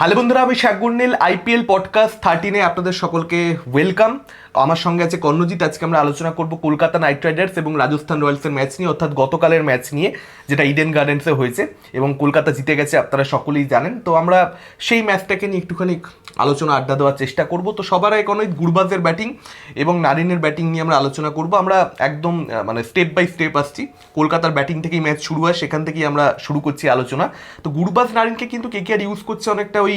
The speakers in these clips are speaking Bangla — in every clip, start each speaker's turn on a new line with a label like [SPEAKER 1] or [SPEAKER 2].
[SPEAKER 1] হ্যালো বন্ধুরা, আমি শাকগুন্নিল আইপিএল পডকাস্ট 13-এ আপনাদের সকলকে ওয়েলকাম। আমার সঙ্গে আছে কর্ণজিৎ। আজকে আমরা আলোচনা করব কলকাতা নাইট রাইডার্স এবং রাজস্থান রয়্যালসের ম্যাচ নিয়ে, অর্থাৎ গতকালের ম্যাচ নিয়ে, যেটা ইডেন গার্ডেন্সে হয়েছে এবং কলকাতা জিতে গেছে, আপনারা সকলেই জানেন। তো আমরা সেই ম্যাচটাকে নিয়ে একটুখানি আলোচনা আড্ডা দেওয়ার চেষ্টা করব। তো সবার আগে কর্ণজিৎ, গুরবাজের ব্যাটিং এবং নারিনের ব্যাটিং নিয়ে আমরা আলোচনা করব। আমরা একদম স্টেপ বাই স্টেপ আসছি। কলকাতার ব্যাটিং থেকেই ম্যাচ শুরু হয়, সেখান থেকেই আমরা শুরু করছি আলোচনা। তো গুরবাজ নারিনকে কিন্তু কেকেআর ইউজ করছে অনেকটা ওই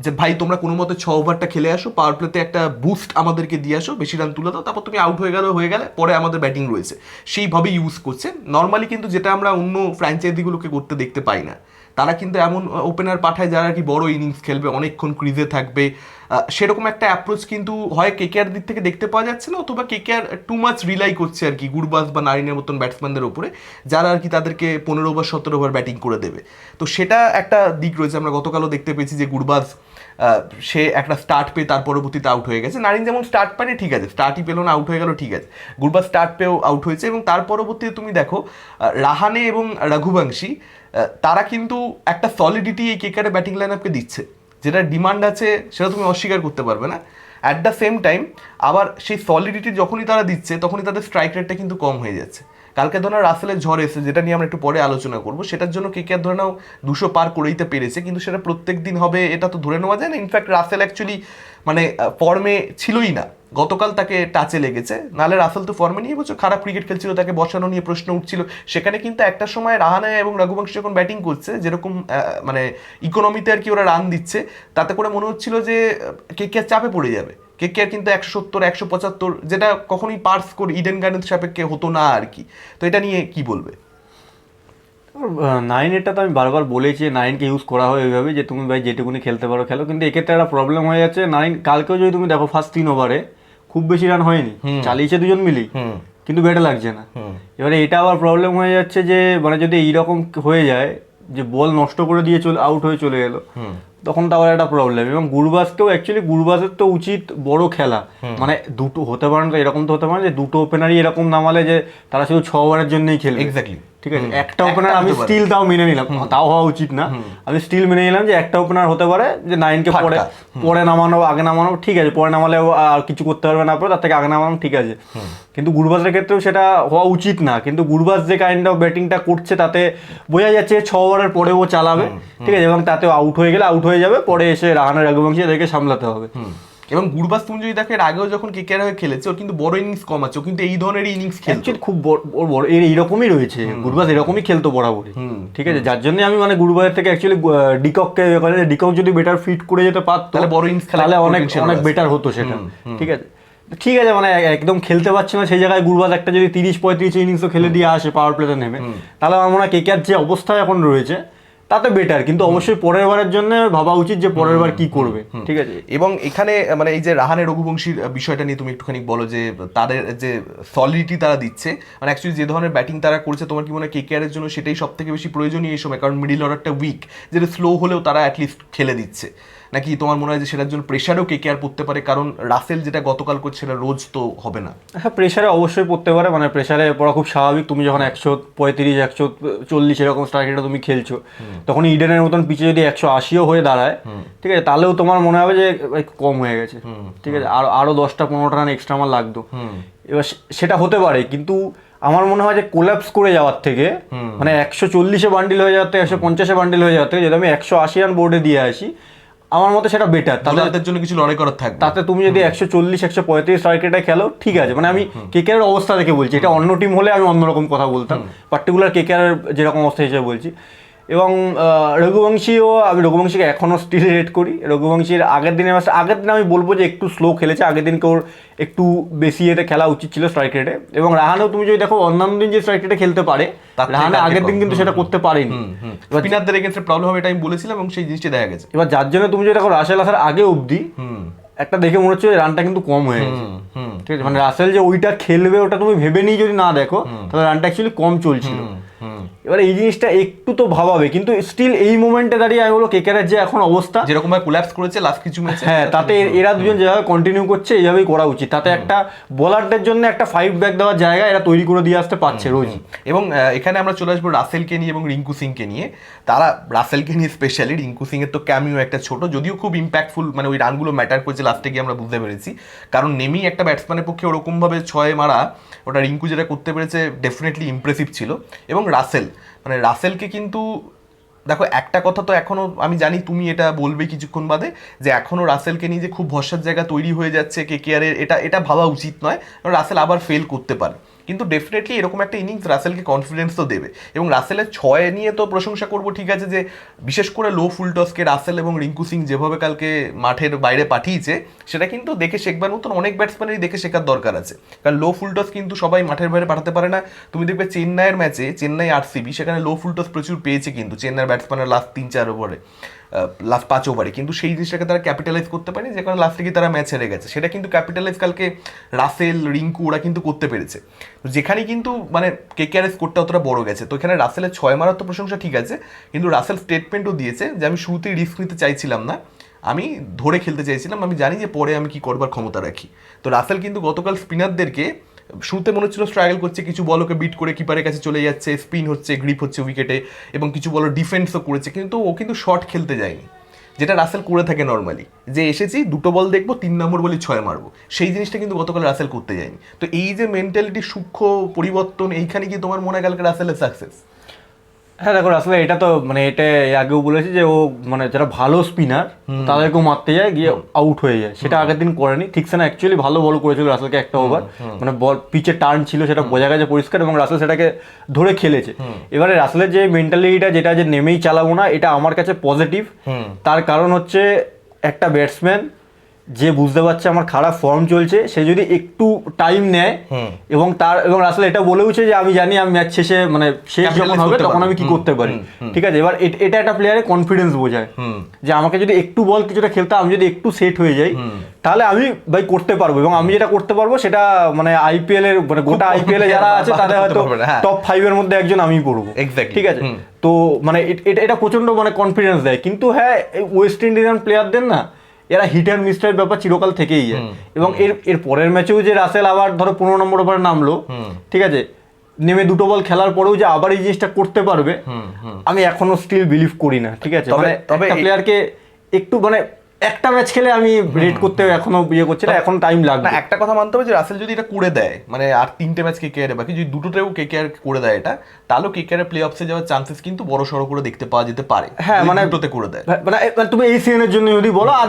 [SPEAKER 1] যে ভাই তোমরা কোনো মতে 6 ওভারটা খেলে আসো, পাওয়ার প্লেতে একটা বুস্ট আমাদেরকে দিয়ে আসো, বেশি রান তুলে দাও, তারপর তুমি আউট হয়ে গেলে পরে আমাদের ব্যাটিং রয়েছে, সেইভাবে ইউজ করছে নর্মালি। কিন্তু যেটা আমরা অন্য ফ্র্যাঞ্চাইজিগুলোকে করতে দেখতে পাই না। তারা কিন্তু এমন ওপেনার পাঠায় যারা আর কি বড় ইনিংস খেলবে, অনেকক্ষণ ক্রিজে থাকবে, সেরকম একটা অ্যাপ্রোচ কিন্তু হয় কেকেআর দিক থেকে দেখতে পাওয়া যাচ্ছে না, অথবা কেকেআর টু মাচ রিলাই করছে আর কি গুরবাজ বা নারিনের মতন ব্যাটসম্যানদের উপরে, যারা আর কি তাদেরকে 15 ওভার 17 ওভার ব্যাটিং করে দেবে। তো সেটা একটা দিক রয়েছে। আমরা গতকালও দেখতে পেয়েছি যে গুরবাজ সে একটা স্টার্ট পেয়ে তার পরবর্তীতে আউট হয়ে গেছে। নারিন যেমন স্টার্ট পারে, ঠিক আছে, স্টার্টই পেলো না, আউট হয়ে গেল, ঠিক আছে, গুরবাজ স্টার্ট পেয়েও আউট হয়েছে। এবং তার পরবর্তীতে তুমি দেখো রাহানে এবং রঘুবংশী, তারা কিন্তু একটা সলিডিটি এই কেকেআরের ব্যাটিং লাইন আপকে দিচ্ছে, যেটা ডিমান্ড আছে সেটা তুমি অস্বীকার করতে পারবে না। অ্যাট দ্য সেম টাইম আবার সেই সলিডিটি যখনই তারা দিচ্ছে, তখনই তাদের স্ট্রাইক রেটটা কিন্তু কম হয়ে যাচ্ছে। কালকে ধরো রাসেলের ঝড় এসে, যেটা নিয়ে আমরা একটু পরে আলোচনা করবো, সেটার জন্য কেকেআর ধরে নাও 200 পার করেই তো পেরেছে, কিন্তু সেটা প্রত্যেক দিন হবে এটা তো ধরে নেওয়া যায় না। ইনফ্যাক্ট রাসেল অ্যাকচুয়ালি ফর্মে ছিলই না, গতকাল তাকে টাচে লেগেছে, নাহলে রাসেল তো ফর্মে নিয়ে বলছো খারাপ ক্রিকেট খেলছিল, তাকে বসানো নিয়ে প্রশ্ন উঠছিল। সেখানে কিন্তু একটা সময় রাহানে এবং রঘুবংশী যখন ব্যাটিং করছে, যেরকম ইকোনমিতে আর কি ওরা রান দিচ্ছে, তাতে করে মনে হচ্ছিল যে কেকেআর চাপে পড়ে যাবে। কেকেআর কিন্তু 170 175, যেটা কখনোই পার স্কোর ইডেন গার্ডেন্স সাপেক্ষে হতো না আর কি। তো এটা নিয়ে কি বলবে?
[SPEAKER 2] নাইন, এটা তো আমি বারবার বলেছি, নাইনকে ইউজ করা হয় ওইভাবে যে তুমি ভাই যেটুকুনি খেলতে পারো খেলো, কিন্তু এক্ষেত্রে একটা প্রবলেম হয়ে যাচ্ছে। নাইন কালকেও যদি তুমি দেখো ফার্স্ট 3 ওভারে খুব বেশি রান হয়নি, চালিয়েছে দুজন মিলেই, কিন্তু ব্যাটে লাগছে না। এবারে এটা আবার প্রবলেম হয়ে যাচ্ছে যে যদি এইরকম হয়ে যায় যে বল নষ্ট করে দিয়ে আউট হয়ে চলে এলো, তখন তো আবার একটা প্রবলেম। এবং গুরবাজকেও অ্যাকচুয়ালি গুরবাজের তো উচিত বড় খেলা, দুটো হতে পারে না, এরকম তো হতে পারে যে দুটো ওপেনারই এরকম নামালে যে তারা শুধু 6 ওভারের জন্যই খেলবে।
[SPEAKER 1] এক্স্যাক্টলি,
[SPEAKER 2] ঠিক আছে, একটা ওপেনার আমি স্টিল তাও মেনে নিলাম, তাও হওয়া উচিত না, আমি স্টিল মেনে নিলাম যে একটা ওপেনার হতে পারে যে নাইনকে পরে নামানো, আগে নামানো, ঠিক আছে, পরে নামালে আর কিছু করতে পারবে না, পরে তার থেকে আগে নামানো, ঠিক আছে। কিন্তু গুরবাজের ক্ষেত্রেও সেটা হওয়া উচিত না। কিন্তু গুরবাজ যে কাইন্ড অফ ব্যাটিংটা করছে, তাতে বোঝা যাচ্ছে 6 ওভারের পরে ও চালাবে, ঠিক আছে, এবং তাতেও আউট হয়ে গেলে আউট হয়ে যাবে, পরে এসে রাহানে রঘুবংশী এদেরকে সামলাতে হবে।
[SPEAKER 1] এবং গুরবাজ তুমি যদি দেখো, এর আগেও যখন কেকেআর হয়ে খেলেছে, ওর কিন্তু বড় ইনিংস কম আছে, ও কিন্তু এই ধরনের ইনিংস খেলছে,
[SPEAKER 2] খুব বড় এইরকমই রয়েছে। গুরবাজ এরকমই খেলতো বরাবরই, ঠিক আছে, যার জন্য আমি গুরবাজের থেকে অ্যাকচুয়ালি ডিককে, ডিকক যদি বেটার ফিট করে যেতে পারতো,
[SPEAKER 1] তাহলে বড় ইনিংস
[SPEAKER 2] তাহলে অনেক বেটার হতো সেটা, ঠিক আছে। ঠিক আছে, একদম খেলতে পারছে না, সেই জায়গায় গুরবাজ একটা যদি 30-35 ইনিংসও খেলে দিয়ে আসে পাওয়ার প্লেতে নেমে, তাহলে আমার মনে হয় কেকেআর যে অবস্থায় এখন রয়েছে তাতে বেটার। কিন্তু অবশ্যই পরের বারের জন্য ভাবা উচিত যে পরের বার কি করবে, ঠিক আছে।
[SPEAKER 1] এবং এখানে এই যে রাহানে রঘুবংশীর বিষয়টা নিয়ে তুমি একটুখানি বলো, যে তাদের যে সলিডিটি তারা দিচ্ছে, অ্যাকচুয়ালি যে ধরনের ব্যাটিং তারা করছে, তোমার কি মনে হয় কেকেআর এর জন্য সেটাই সব থেকে বেশি প্রয়োজনীয় এই সময়? কারণ মিডিল অর্ডারটা উইক, যেটা স্লো হলেও তারা অ্যাটলিস্ট খেলে দিচ্ছে, নাকি তোমার মনে হয় যে সেটার জন্য প্রেশারও কেকেআর পড়তে পারে? কারণ রাসেল যেটা গতকাল করছে সেটা রোজ তো হবে না।
[SPEAKER 2] হ্যাঁ, প্রেশারে অবশ্যই পড়তে পারে, প্রেশারে পড়া খুব স্বাভাবিক। তুমি যখন 135 140 এরকম স্ট্রাইক রেটে তুমি খেলছো, তখন ইডেনের মতন পিচে যদি 180ও হয়ে দাঁড়ায়, ঠিক আছে, তাহলেও তোমার মনে হবে যে কম হয়ে গেছে, ঠিক আছে, আরো 10-15 রান এক্সট্রা আমার লাগতো। এবার সেটা হতে পারে, কিন্তু আমার মনে হয় যে কোল্যাপস করে যাওয়ার থেকে, 140-এ বান্ডিল হয়ে যাওয়ার থেকে, 150-এ বান্ডিল হয়ে যাওয়ার থেকে যদি আমি 180 রান বোর্ডে দিয়ে আসি, আমার মতে সেটা বেটার।
[SPEAKER 1] তাদের জন্য কিছু লড়াই করার থাকবে।
[SPEAKER 2] তাতে তুমি যদি 140-135 স্ট্রাইক রেটে খেলো, ঠিক আছে, আমি কেকেআর অবস্থা দেখে বলছি, এটা অন্য টিম হলে আমি অন্যরকম কথা বলতাম, পার্টিকুলার কেকেআর যেরকম অবস্থা হিসেবে বলছি। এবং রঘুবংশীকে এখনও স্টিল রেট করি। রঘুবংশীর আগের দিনে আমি বলবো যে একটু স্লো খেলেছে, আগের দিনকে ওর একটু বেশি এতে খেলা উচিত ছিল স্ট্রাইক রেটে। এবং রাহানেও তুমি যদি দেখো অন্যান্য দিন যে স্ট্রাইক রেটে খেলতে পারে, রাহানে আগের দিন কিন্তু সেটা করতে পারেনি।
[SPEAKER 1] স্পিনারদের এগেইনস্টে প্রবলেম হবে, এটা আমি বলেছিলাম, এবং সেই জিনিসটা দেখা গেছে।
[SPEAKER 2] এবার যার জন্য তুমি যদি দেখো রাসেল আসার আগে অবধি একটা দেখে মনে হচ্ছে রানটা কিন্তু কম হয়ে গেছে, ঠিক আছে, রাসেল যে ওইটা খেলবে ওটা তুমি ভেবে নিয়ে যদি না দেখো, তাহলে রানটা অ্যাকচুয়ালি কম চলছিল। এবার এই জিনিসটা একটু তো ভাবাবে, কিন্তু স্টিল এই মোমেন্টে দাঁড়িয়ে আমি বলবো কেকেআরের যে এখন অবস্থা
[SPEAKER 1] যেরকম ভাবে কোল্যাপস করেছে লাস্ট কিছু ম্যাচে,
[SPEAKER 2] হ্যাঁ, তাতে এরা দুজন যেভাবে কন্টিনিউ করছে এইভাবেই করা উচিত। তাতে একটা বোলারদের জন্য একটা ফাইট ব্যাক দেওয়ার জায়গা এরা তৈরি করে দিয়ে আসতে পারছে রোজই।
[SPEAKER 1] এবং এখানে আমরা চলে আসবো রাসেলকে নিয়ে এবং রিঙ্কু সিংকে নিয়ে। তারা রাসেলকে নিয়ে স্পেশালি, রিঙ্কু সিং এর তো ক্যামিও একটা ছোট, যদিও খুব ইম্প্যাক্টফুল, মানে ওই রানগুলো ম্যাটার করেছে লাস্টে গিয়ে আমরা বুঝতে পেরেছি। কারণ নেমেই একটা ব্যাটসম্যানের পক্ষে ওরকমভাবে 6 মারা, ওটা রিঙ্কু যেটা করতে পেরেছে ডেফিনেটলি ইমপ্রেসিভ ছিল। এবং রাসেলকে কিন্তু দেখো, একটা কথা তো এখনো আমি জানি তুমি এটা বলবে কিছুক্ষণ বাদে, যে এখনো রাসেলকে নিয়ে যে খুব ভরসার জায়গা তৈরি হয়ে যাচ্ছে কেকেআরের, এটা ভাবা উচিত নয়। কারণ রাসেল আবার ফেল করতে পারে, কিন্তু ডেফিনেটলি এরকম একটা ইনিংস রাসেলকে কনফিডেন্স তো দেবে। এবং রাসেলের 6 নিয়ে তো প্রশংসা করবো, ঠিক আছে, যে বিশেষ করে লো ফুল টসকে রাসেল এবং রিঙ্কু সিং যেভাবে কালকে মাঠের বাইরে পাঠিয়েছে, সেটা কিন্তু দেখে শেখবার মতন অনেক ব্যাটসম্যানেরই দেখে শেখার দরকার আছে। কারণ লো ফুল টস কিন্তু সবাই মাঠের বাইরে পাঠাতে পারে না। তুমি দেখবে চেন্নাইয়ের ম্যাচে, চেন্নাই আরসিবি, সেখানে লো ফুল টস প্রচুর পেয়েছে কিন্তু চেন্নাইয়ের ব্যাটসম্যানের লাস্ট 3-4 ওভারে, লাস্ট 5 ওভারে, কিন্তু সেই জিনিসটাকে তারা ক্যাপিটালাইজ করতে পারেনি, যে কারণে লাস্টে গিয়ে তারা ম্যাচ হেরে গেছে। সেটা কিন্তু ক্যাপিটালাইজ কালকে রাসেল, রিঙ্কু ওরা কিন্তু করতে পেরেছে, যেখানে কিন্তু মানে কেকেআর স্কোরটা অতটা বড় গেছে। তো এখানে রাসেলের 6 মারার তো প্রশংসা ঠিক আছে, কিন্তু রাসেল স্টেটমেন্টও দিয়েছে যে আমি শুরুতেই রিস্ক নিতে চাইছিলাম না, আমি ধরে খেলতে চাইছিলাম, আমি জানি যে পরে আমি কি করবার ক্ষমতা রাখি। তো রাসেল কিন্তু গতকাল স্পিনারদেরকে শুরুতে মনে হচ্ছিল স্ট্রাগল করছে, কিছু বলকে বিট করে কিপারের কাছে চলে যাচ্ছে, স্পিন হচ্ছে, গ্রিপ হচ্ছে উইকেটে, এবং কিছু বল ডিফেন্সও করেছে, কিন্তু ও কিন্তু শর্ট খেলতে যায়নি, যেটা রাসেল করে থাকে নর্মালি, যে এসেছি 2টো বল দেখবো, 3 নম্বর বলে 6 মারবো, সেই জিনিসটা কিন্তু গতকাল রাসেল করতে যায়নি। তো এই যে মেন্টালিটি সূক্ষ্ম পরিবর্তন, এইখানে কি তোমার মনে হয় কালকে রাসেলের সাকসেস?
[SPEAKER 2] হ্যাঁ দেখো, আসলে এটা তো মানে এটা আগেও বলেছি যে ও মানে যারা ভালো স্পিনার তাদেরকেও মারতে যায়, গিয়ে আউট হয়ে যায়, সেটা আগের দিন করেনি। ঠিকসানা অ্যাকচুয়ালি ভালো বল করেছিল রাসেলকে একটা ওভার, মানে বল পিচে টার্ন ছিল সেটা বোঝা গেছে পরিষ্কার, এবং রাসেল সেটাকে ধরে খেলেছে। এবারে রাসেলের যে মেন্টালিটিটা, যেটা যে নেমেই চালাবো না, এটা আমার কাছে পজিটিভ। তার কারণ হচ্ছে একটা ব্যাটসম্যান যে বুঝতে পারছে আমার খারাপ ফর্ম চলছে, সে যদি একটু টাইম নেয়, এবং রাসেল এটা বলেওছে যে আমি জানি আমি ম্যাচ শেষে মানে শেষ যখন হবে তখন আমি কি করতে পারি, ঠিক আছে। এবার এটা একটা প্লেয়ারের কনফিডেন্স বোঝায়, যে আমাকে যদি একটু বল কিছুটা খেলতে, আমি যদি একটু সেট হয়ে যাই, তাহলে আমি ভাই করতে পারবো, এবং আমি যেটা করতে পারবো সেটা মানে আইপিএল এর মানে গোটা আইপিএল এ যারা আছে তাদের হয়তো টপ 5 এর মধ্যে একজন আমি পড়বো, ঠিক আছে। তো মানে এটা প্রচন্ড মানে কনফিডেন্স দেয়। কিন্তু হ্যাঁ, ওয়েস্ট ইন্ডিয়ান প্লেয়ারদের না, এরা হিট অ্যান্ড মিসের ব্যাপার চিরকাল থেকেই যায়। এবং এর পরের ম্যাচেও যে রাসেল আবার ধরো 15 নম্বর ওভারে নামলো, ঠিক আছে, নেমে 2টো বল খেলার পরেও যে আবার এই জিনিসটা করতে পারবে, আমি এখনো স্টিল বিলিভ করি না, ঠিক আছে। মানে একটা প্লেয়ারকে একটু মানে একটা ম্যাচ খেলে আমি রেট করতে এখনো ইয়ে করছি না, এখন টাইম লাগবে।
[SPEAKER 1] না, একটা কথা মানতে হবে যে রাসেল যদি এটা করে দেয়, মানে আর 3টে ম্যাচ কেকেআর বাকি, যদি 2টোতেও কেকেআর করে দেয় এটা, তাহলেও কেকেআর প্লে অফসে যাওয়ার চান্সেস কিন্তু বড় সড়ো করে দেখতে পাওয়া যেতে পারে।
[SPEAKER 2] হ্যাঁ, মানে
[SPEAKER 1] 2টোতে করে দেয়,
[SPEAKER 2] মানে তুমি এই সিজনের জন্য যদি বলো, আর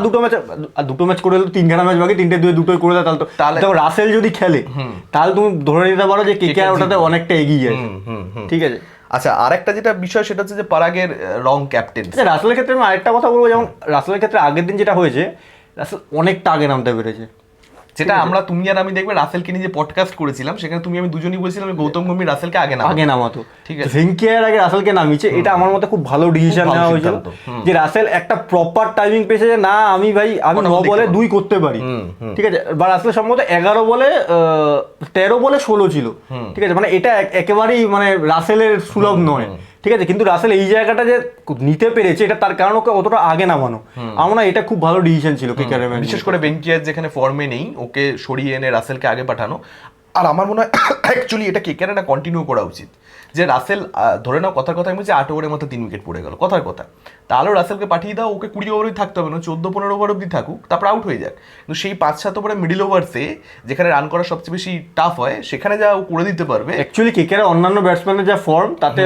[SPEAKER 2] দুটো ম্যাচ করে দিল, 3খানা ম্যাচ বাকি, 3টে 2-2 করে দেয়, তাহলে তো রাসেল যদি খেলে, তাহলে তুমি ধরে নিতে পারো যে কেকেআর ওটাতে অনেকটা এগিয়ে আছে, ঠিক আছে।
[SPEAKER 1] আচ্ছা, আরেকটা যেটা বিষয় সেটা হচ্ছে যে পারাগের রং ক্যাপ্টেন।
[SPEAKER 2] রাসেলের ক্ষেত্রে আমি আরেকটা কথা বলবো, যেমন রাসেলের ক্ষেত্রে আগের দিন যেটা হয়েছে, রাসেল অনেকটা আগে নামতে পেরেছে,
[SPEAKER 1] যেটা আমরা তুমি আর আমি দেখবে রাসেলকে নিয়ে যে পডকাস্ট করেছিলাম, সেখানে তুমি আমি দুজনই বলছিলাম গৌতম গম্ভীর রাসেলকে আগে নামাতো, ঠিক আছে।
[SPEAKER 2] ভেঙ্কিয়ার আগে রাসেলকে নামিয়েছে, এটা আমার মতে খুব ভালো ডিসিশন নেওয়া হয়েছিল, যে রাসেল একটা প্রপার টাইমিং পেয়েছে, যে না আমি 9 বলে 2 করতে পারি, ঠিক আছে। বা রাসেল সম্ভবত 11 বলে 13 বলে 16 ছিল, ঠিক আছে। মানে এটা একেবারেই মানে রাসেলের সুলভ নয়, ঠিক আছে। কিন্তু রাসেল এই জায়গাটা যে নিতে পেরেছে, এটা তার কারণ ওকে অতটা আগে নামানো, আমরা এটা খুব ভালো ডিসিশন ছিল কেকেআর,
[SPEAKER 1] বিশেষ করে বেঙ্কিয়ার যেখানে ফর্মে নেই, ওকে সরিয়ে এনে রাসেলকে আগে পাঠানো। আর আমার মনে হয় অ্যাকচুয়ালি এটা কেকেআর না কন্টিনিউ করা উচিত, যে রাসেল ধরে নাও কথার কথা আমি বলছি 8 ওভারের মতো 3 উইকেট পড়ে গেল, কথার কথা, তাহলেও রাসেলকে পাঠিয়ে দাও, ওকে 20 ওভারই থাকতে হবে না, 14-15 ওভার অব্দি থাকুক, তারপর আউট হয়ে যাক। কিন্তু সেই 5-7 ওভারে মিডল ওভার্সে যেখানে রান করা সবচেয়ে বেশি টাফ হয়, সেখানে যা ও করে দিতে পারবে।
[SPEAKER 2] অ্যাকচুয়ালি কেকেআর অন্যান্য ব্যাটসম্যানের যা ফর্ম, তাতে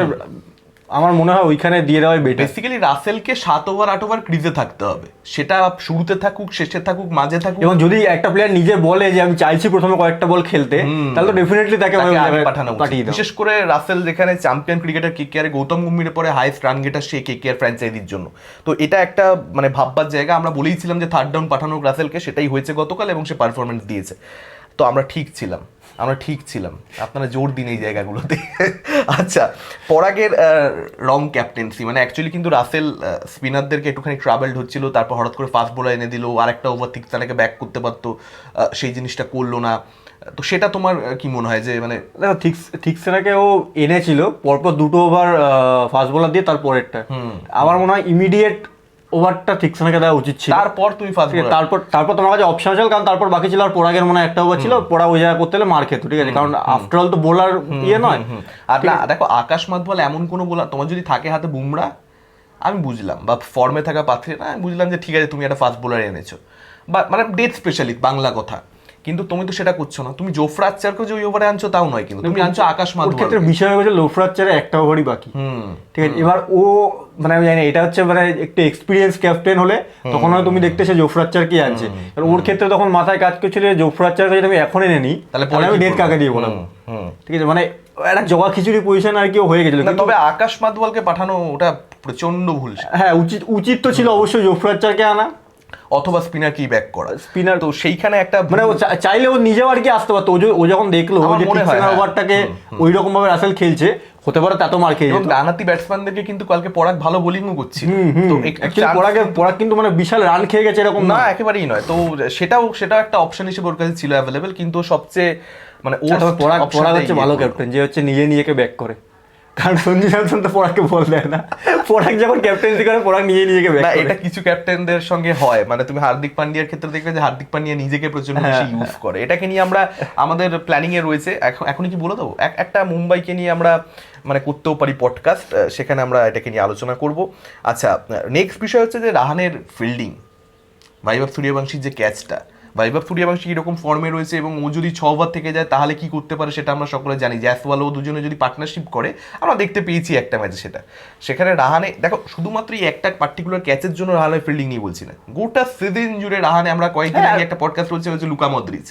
[SPEAKER 2] আমার মনে হয় ওইখানে দিয়ে দেওয়াই বেটার।
[SPEAKER 1] বেসিক্যালি রাসেলকে 7 ওভার 8 ওভার ক্রিজে থাকতে হবে, সেটা শুরুতে থাকুক, শেষে থাকুক, মাঝে থাকুক।
[SPEAKER 2] এবং যদি একটা প্লেয়ার নিজে বলে যে আমি চাইছি প্রথমে কয়েকটা বল খেলতে, তাহলে তো ডেফিনেটলি তাকে
[SPEAKER 1] পাঠানো উচিত। বিশেষ করে রাসেল যেখানে চ্যাম্পিয়ন ক্রিকেটার কেকেআর, গৌতম গম্ভীরের পরে হাইয়েস্ট রান গেটার সে কেকেআর ফ্র্যাঞ্চাইজির জন্য। তো এটা একটা মানে ভাববার জায়গা। আমরা বলেইছিলাম যে 3rd ডাউন পাঠানো রাসেলকে, সেটাই হয়েছে গতকাল, এবং সে পারফরমেন্স দিয়েছে। তো আমরা ঠিক ছিলাম, আপনারা জোর দিন এই জায়গাগুলোতে। আচ্ছা, পরাগের রং ক্যাপ্টেন্সি, মানে অ্যাকচুয়ালি কিন্তু রাসেল স্পিনারদেরকে একটুখানি ট্রাভেলড হচ্ছিল, তারপর হঠাৎ করে ফাস্ট বোলার এনে দিল, আরেকটা ওভার থিকসানাকে ব্যাক করতে পারতো, সেই জিনিসটা করলো না। তো সেটা তোমার কি মনে হয় যে মানে
[SPEAKER 2] দেখো থিক্সেনাকে ও এনেছিল পরপর 2 ওভার ফাস্ট বোলার দিয়ে তারপরেরটা আমার মনে হয় ইমিডিয়েট ওভারটা থিক্সেনাকে দেওয়া উচিত ছিল।
[SPEAKER 1] তারপর তুমি ফার্স্ট
[SPEAKER 2] তারপর তোমার কাছে অপশন ছিল, কারণ তারপর বাকি ছিল আর পরাগের মনে হয় একটা ওভার ছিল, পড়া ওই জায়গা করতে হলে মার খেত, ঠিক আছে, কারণ আফটার অল তো বোলার নয়।
[SPEAKER 1] আর না দেখো আকাশ মাদওয়াল এমন কোনো বোলার তোমার যদি থাকে হাতে বুমরা আমি বুঝলাম, বা ফর্মে থাকা পাত্রে না আমি বুঝলাম যে ঠিক আছে তুমি একটা ফাস্ট বোলার এনেছো, বা মানে ডেথ স্পেশালিস্ট বাংলা কথা, কিন্তু তুমি তো সেটা করছো না। তুমি জোফরা আর্চারকে যে ওই ওভারে আনছো তাও নয়, কিন্তু তুমি আনছো আকাশ মাদওয়াল।
[SPEAKER 2] ক্ষেত্রে বিষয় হচ্ছে লোফরা আর্চারের একটা ওভারই বাকি, ঠিক আছে, এবার ও মানে আমি জানি এটা হচ্ছে মানে একটু এক্সপিরিয়েন্স ক্যাপ্টেন হলে তখন হয় তুমি দেখতে সে জোফরা আর্চার কি আনছে, ওর ক্ষেত্রে তখন মাথায় কাজ করছিল যে জোফরা আর্চারকে যদি আমি এখন এনে নিই তাহলে আমি ডেথ কাকে দিয়ে বলাবো, ঠিক আছে, মানে একটা জগা খিচুড়ি পজিশন আর কি হয়ে গেছিল।
[SPEAKER 1] তবে আকাশ মাদওয়ালকে পাঠানো ওটা প্রচন্ড ভুল।
[SPEAKER 2] হ্যাঁ উচিত তো ছিল অবশ্যই জোফরা আর্চারকে আনা
[SPEAKER 1] অথবা স্পিনার কি ব্যাক করা, স্পিনার তো সেইখানে একটা
[SPEAKER 2] মানে ও চাইলে ও নিজেও আর কি আসতে পারতো, ও যখন দেখলো যে থিক্সেনার ওভারটাকে ওই রকম ভাবে রাসেল খেলছে হতে পারে তত মার খেয়ে,
[SPEAKER 1] এবং ডানাতি ব্যাটসম্যানদেরকে কিন্তু কালকে পরাগ ভালো বোলিংও করছিল, তো
[SPEAKER 2] পরাগ কিন্তু মানে বিশাল রান খেয়ে গেছে এরকম
[SPEAKER 1] না, একেবারেই নয়। তো সেটাও একটা অপশন হিসেবে ওর কাছে ছিল অ্যাভেলেবেল, কিন্তু সবচেয়ে মানে ওর
[SPEAKER 2] পরাগ হচ্ছে ভালো ক্যাপ্টেন যে হচ্ছে নিজেকে ব্যাক করে, কারণ সঞ্জু স্যামসন তো পরাগকে বল দেয় না, পরাগ যখন ক্যাপ্টেন্সি করে পরাগ নিজেকে ব্যাক করে।
[SPEAKER 1] এটা কিছু ক্যাপ্টেনদের সঙ্গে হয়, মানে তুমি হার্দিক পান্ডিয়ার ক্ষেত্রে দেখবে যে হার্দিক পান্ডিয়া নিজেকে প্রচন্ড বেশি ইউজ করে, এটাকে নিয়ে আমরা আমাদের প্ল্যানিং এ রয়েছে, এখনই কি বলে দেবো একটা মুম্বাইকে নিয়ে আমরা মানে করতেও পারি পডকাস্ট, সেখানে আমরা এটাকে নিয়ে আলোচনা করব। আচ্ছা, নেক্সট বিষয় হচ্ছে যে রাহানের ফিল্ডিং, বৈভব সূর্যবংশীর যে ক্যাচটা, বৈভব সূর্যবংশী এরকম ফর্মে রয়েছে এবং ও যদি 6 ওভার থেকে যায় তাহলে কি করতে পারে সেটা আমরা সকলে জানি। জয়সওয়াল ও দুজনে যদি পার্টনারশিপ করে আমরা দেখতে পেয়েছি একটা ম্যাচে, সেখানে রাহানে দেখো শুধুমাত্র এই একটা পার্টিকুলার ক্যাচের জন্য রাহানের ফিল্ডিং নিয়ে বলছি না, গোটা সিজন জুড়ে রাহানে আমরা কয়েকদিন আগে একটা পডকাস্ট হচ্ছে লুকা মদ্রিচ,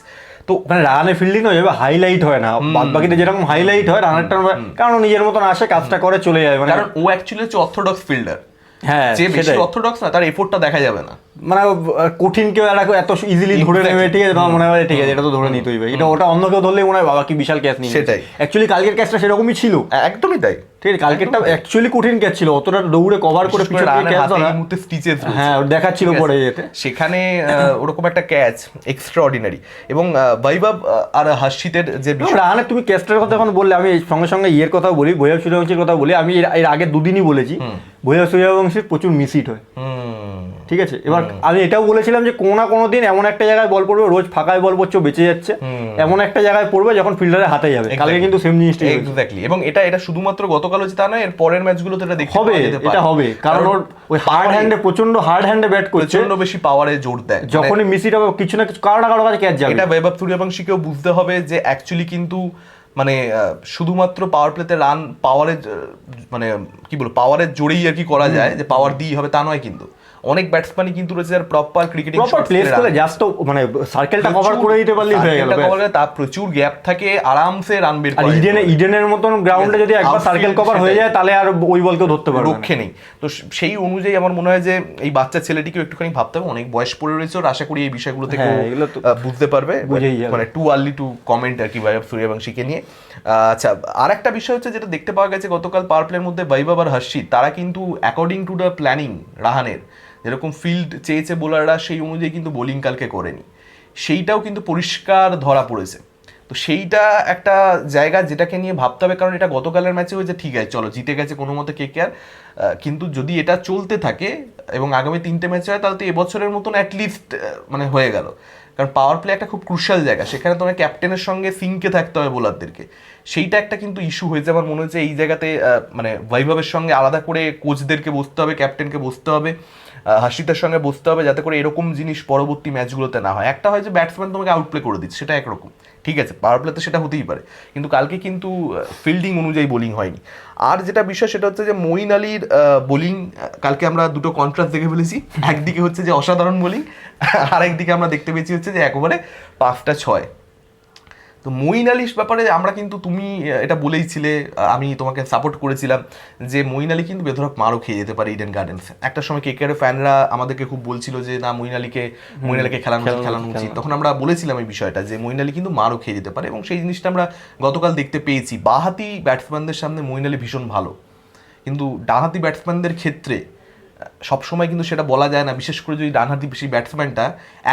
[SPEAKER 1] তো
[SPEAKER 2] মানে রাহানের ফিল্ডিং নয় হাইলাইট হয় না, বাদ বাকিতে যেরকম হাইলাইট হয় রাহানেরটা, কারণ ও নিজের মতন আসে কাজটা করে চলে যায়, মানে
[SPEAKER 1] কারণ ও অ্যাকচুয়ালি হচ্ছে অর্থোডক্স ফিল্ডার,
[SPEAKER 2] হ্যাঁ
[SPEAKER 1] যে বেশি অর্থোডক্স না তার এফোর্টটা দেখা যাবে না,
[SPEAKER 2] মানে কঠিন কেউ এত ইজিলি ধরে নেবে, ঠিক আছে, তোমার মনে হয় ঠিক আছে এটা তো ধরে নিতেই হবে, এটা ওটা অন্য কেউ ধরলে মনে হয় বাবা কি বিশাল ক্যাচ নিয়ে,
[SPEAKER 1] সেটাই
[SPEAKER 2] অ্যাকচুয়ালি কালকের ক্যাচটা সেরকমই ছিল,
[SPEAKER 1] একদমই তাই,
[SPEAKER 2] ঠিক আছে, কালকেরটা অ্যাকচুয়ালি কঠিন ক্যাচ ছিল, অতটা দৌড়ে কভার করে পিছনে ক্যাচ ধরা, হ্যাঁ দেখাচ্ছিল পরে যেতে,
[SPEAKER 1] সেখানে ওরকম একটা ক্যাচ এক্সট্রাঅর্ডিনারি। এবং বৈভব আর হর্ষিতের যে
[SPEAKER 2] রাহানে তুমি ক্যাচটার কথা যখন বললে আমি সঙ্গে সঙ্গে ইয়ের কথাও বলি, বৈভব সূর্যবংশীর কথা বলি, আমি এর আগে দুদিনই বলেছি বৈভব সূর্যবংশীর প্রচুর মিস হিট হয়, ঠিক আছে, এবার আমি এটাও বলেছিলাম যে কোনো না কোনো দিন এমন একটা জায়গায় বল পড়বে, রোজ ফাঁকায় বল পড়ছে বেঁচে যাচ্ছে, এমন একটা জায়গায় পড়বে যখন ফিল্ডারের হাতে যাবে, কালকে কিন্তু সেম জিনিসটা
[SPEAKER 1] এক্স্যাক্টলি। এবং এটা শুধুমাত্র গতকাল হচ্ছে তা নয়, এর পরের ম্যাচগুলোতে এটা দেখতে
[SPEAKER 2] হবে, এটা হবে, কারণ ওর ওই প্রচন্ড হার্ড হ্যান্ডে ব্যাট করছে,
[SPEAKER 1] প্রচন্ড বেশি পাওয়ারে জোর দেয়,
[SPEAKER 2] যখনই মিস হিট হবে কিছু না কিছু কারো না কারো কাছে ক্যাচ যাবে।
[SPEAKER 1] এটা বৈভব সূর্যবংশীকেও বুঝতে হবে যে অ্যাকচুয়ালি কিন্তু মানে শুধুমাত্র পাওয়ার প্লেতে রান পাওয়ারের মানে কি বলবো পাওয়ারের জোরেই আর কি করা যায়, যে পাওয়ার দিয়েই হবে তা নয়, কিন্তু অনেক ব্যাটসম্যানই কিন্তু রয়েছে যারা প্রপার ক্রিকেটিং
[SPEAKER 2] শট প্লেস করে জাস্ট মানে সার্কেলটা কভার করে দিতে পারলেই হয়ে গেল,
[SPEAKER 1] তার প্রচুর গ্যাপ থাকে, আরামসে রান বের করে।
[SPEAKER 2] ইডেনের মতন গ্রাউন্ডে যদি একবার সার্কেল কভার হয়ে যায় তাহলে আর ওই বলকেও ধরতে পারবে না,
[SPEAKER 1] রক্ষে নেই। তো সেই অনুযায়ী আমার মনে হয় যে এই বাচ্চা ছেলেটিকে একটুখানি ভাবতে হবে, অনেক বয়স পড়ে রয়েছে ওর, আশা করি এই বিষয়গুলো থেকে বুঝতে পারবে, মানে টু আর্লি টু কমেন্ট আর কি বৈভব সূর্যবংশীকে নিয়ে। আচ্ছা, আর একটা বিষয় হচ্ছে যেটা দেখতে পাওয়া গেছে গতকাল পাওয়ার প্লের মধ্যে বৈভব আর হর্ষিত তারা কিন্তু অ্যাকর্ডিং টু দ্য প্ল্যানিং রাহানের যেরকম ফিল্ড চেয়েছে বোলাররা সেই অনুযায়ী কিন্তু বোলিং কালকে করেনি, সেইটাও কিন্তু পরিষ্কার ধরা পড়েছে। তো সেইটা একটা জায়গা যেটাকে নিয়ে ভাবতে হবে, কারণ এটা গতকালের ম্যাচে হয়েছে ঠিক আছে চলো জিতে গেছে কোনো মতে কেকেআর, কিন্তু যদি এটা চলতে থাকে এবং আগামী 3টে ম্যাচ হয় তাহলে তো এবছরের মতন অ্যাটলিস্ট মানে হয়ে গেল, কারণ পাওয়ার প্লে একটা খুব ক্রুশাল জায়গা, সেখানে তোমার ক্যাপ্টেনের সঙ্গে সিঙ্কে থাকতে হবে বোলারদেরকে, সেইটা একটা কিন্তু ইস্যু হয়েছে আমার মনে হচ্ছে এই জায়গাতে। মানে বৈভবের সঙ্গে আলাদা করে কোচদেরকে বসতে হবে, ক্যাপ্টেনকে বসতে হবে, হর্ষিতের সঙ্গে বসতে হবে, যাতে করে এরকম জিনিস পরবর্তী ম্যাচগুলোতে না হয়। একটা হয় যে ব্যাটসম্যান তোমাকে আউটপ্লে করে দিচ্ছে, সেটা একরকম, ঠিক আছে, পাওয়ার প্লেতে সেটা হতেই পারে, কিন্তু কালকে কিন্তু ফিল্ডিং অনুযায়ী বোলিং হয়নি। আর যেটা বিষয় সেটা হচ্ছে যে মঈন আলীর বোলিং কালকে আমরা দুটো কন্ট্রাস্ট দেখে ফেলেছি, একদিকে হচ্ছে যে অসাধারণ বোলিং, আর একদিকে আমরা দেখতে পেয়েছি হচ্ছে যে একেবারে 5টা 6। তো মঈন আলীর ব্যাপারে আমরা কিন্তু তুমি এটা বলেইছিলে, আমি তোমাকে সাপোর্ট করেছিলাম যে মঈন আলী কিন্তু বেধরক মারও খেয়ে যেতে পারে ইডেন গার্ডেন্সে। একটা সময় কেকেআর ফ্যানরা আমাদেরকে খুব বলছিল যে না মঈন আলীকে খেলানো উচিত, তখন আমরা বলেছিলাম এই বিষয়টা যে মঈন আলী কিন্তু মারও খেয়ে যেতে পারে, এবং সেই জিনিসটা আমরা গতকাল দেখতে পেয়েছি। বাঁহাতি ব্যাটসম্যানদের সামনে মঈন আলী ভীষণ ভালো, কিন্তু ডানহাতি ব্যাটসম্যানদের ক্ষেত্রে সবসময় কিন্তু সেটা বলা যায় না, বিশেষ করে যদি ডানহাতি বেশি ব্যাটসম্যানটা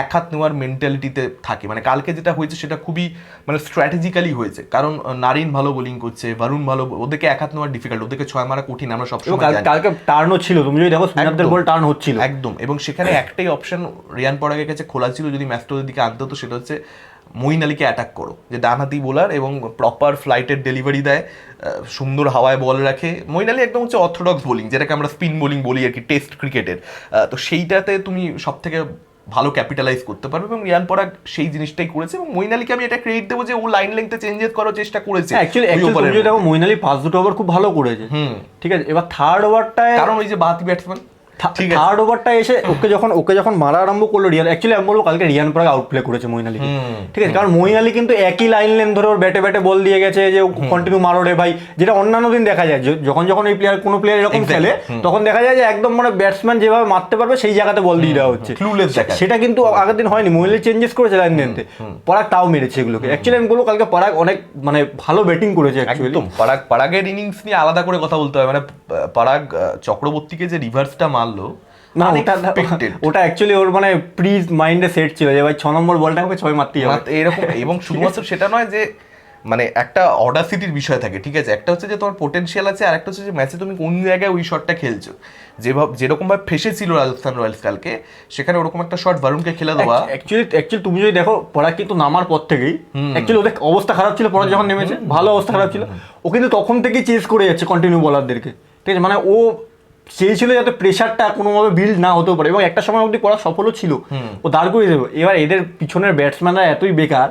[SPEAKER 1] এক হাত নেওয়ার মেন্টালিটিতে থাকে। মানে কালকে যেটা হয়েছে সেটা খুবই মানে স্ট্র্যাটেজিক্যালি হয়েছে, কারণ নারিন ভালো বোলিং করছে, বরুণ ভালো, ওদেরকে এক হাত নেওয়া ডিফিকাল্ট, ওদেরকে 6 মারা কঠিন, আমরা সবসময় জানি।
[SPEAKER 2] কালকে টার্নও ছিল, তুমি যদি দেখো স্পিনারদের বল টার্ন হচ্ছিল
[SPEAKER 1] একদম, এবং সেখানে একটাই অপশন রিয়ান পরাগের কাছে খোলা ছিল যদি ম্যাচটা ওদের দিকে আনতে হতো, সেটা হচ্ছে মঈন আলীকে অ্যাটাক করো, যে ডানহাতি বোলার এবং প্রপার ফ্লাইটের ডেলিভারি দেয়, সুন্দর হাওয়ায় বল রাখে। মঈন আলী একদম হচ্ছে অর্থোডক্স বোলিং, যেটাকে আমরা স্পিন বোলিং বলি আর কি টেস্ট ক্রিকেটের। তো সেইটাতে তুমি সব থেকে ভালো ক্যাপিটালাইজ করতে পারবে, এবং রিয়ান পরাগ সেই জিনিসটাই করেছে। এবং মঈন আলীকে আমি এটা ক্রেডিট দেবো যে ও লাইন লেংথে চেঞ্জেস করার চেষ্টা করেছে।
[SPEAKER 2] অ্যাকচুয়ালি দেখো মঈন আলী ফার্স্ট দুটো ওভার খুব ভালো করেছে, ঠিক আছে। এবার থার্ড ওভারটায়,
[SPEAKER 1] কারণ ওই যে বাতি ব্যাটসম্যান,
[SPEAKER 2] থার্ড ওভারটা এসে ওকে যখন মারা আরম্ভ করলো রিয়ান, অ্যাকচুয়ালি আমি বলবো কালকে রিয়ান পরাগ আউটপ্লে করেছে মঈন আলী, ঠিক আছে। কারণ মঈন আলী কিন্তু একই লাইন লেন ধরে ওর ব্যাটে ব্যাটে বল দিয়ে গেছে যে কন্টিনিউ মারো রে ভাই, যেটা অন্যান্য দিন দেখা যায় যখন এই প্লেয়ার কোনো প্লেয়ার এরকম খেলে তখন দেখা যায় যে একদম মানে ব্যাটসম্যান যেভাবে মারতে পারবে সেই জায়গাতে বল দিয়ে দেওয়া হচ্ছে, সেটা কিন্তু আগের দিন হয়নি। মঈন আলী চেঞ্জেস করেছে লাইন লেনতে, পরাগ তাও মেরেছে এগুলোকে। অ্যাকচুয়ালি আমি বলবো কালকে পরাগ অনেক মানে ভালো ব্যাটিং করেছে।
[SPEAKER 1] একদম পরাগের ইনিংস নিয়ে আলাদা করে কথা বলতে হবে। মানে পরাগ চক্রবর্তীকে যে রিভার্সটা মারলো
[SPEAKER 2] না, ওটা অ্যাকচুয়ালি ওর মানে প্রি মাইন্ডে সেট ছিল যে ভাই 6 নম্বর বলটা আমাকে 6 মারতেই হবে
[SPEAKER 1] এরকম। এবং শুধুমাত্র সেটা নয় যে মানে একটা অডাসিটির বিষয় থাকে, ঠিক আছে। একটা হচ্ছে যে তোমার পোটেনশিয়াল আছে, আর একটা হচ্ছে যে ম্যাচে তুমি কোন জায়গায় ওই শটটা খেলছো। যেরকম ভাবে ফেসেছিল রাজস্থান রয়্যালস কালকে, সেখানে ওরকম একটা শট বরুণকে খেলে দেওয়া।
[SPEAKER 2] অ্যাকচুয়ালি তুমি যদি দেখো পরাগ কিন্তু নামার পর থেকেই অ্যাকচুয়ালি ওদের অবস্থা খারাপ ছিল, পরাগ যখন নেমেছে ভালো অবস্থা খারাপ ছিল, ও কিন্তু তখন থেকেই চেস করে যাচ্ছে কন্টিনিউ বলারদেরকে, ঠিক আছে। মানে ও চেয়েছিল যাতে প্রেশারটা কোনোভাবে বিল্ড না হতেও পারে, এবং একটা সময় অবধি করা সফলও ছিল, ও দাঁড় করিয়ে দেবে। এবার এদের পিছনের ব্যাটসম্যানরা এতই বেকার,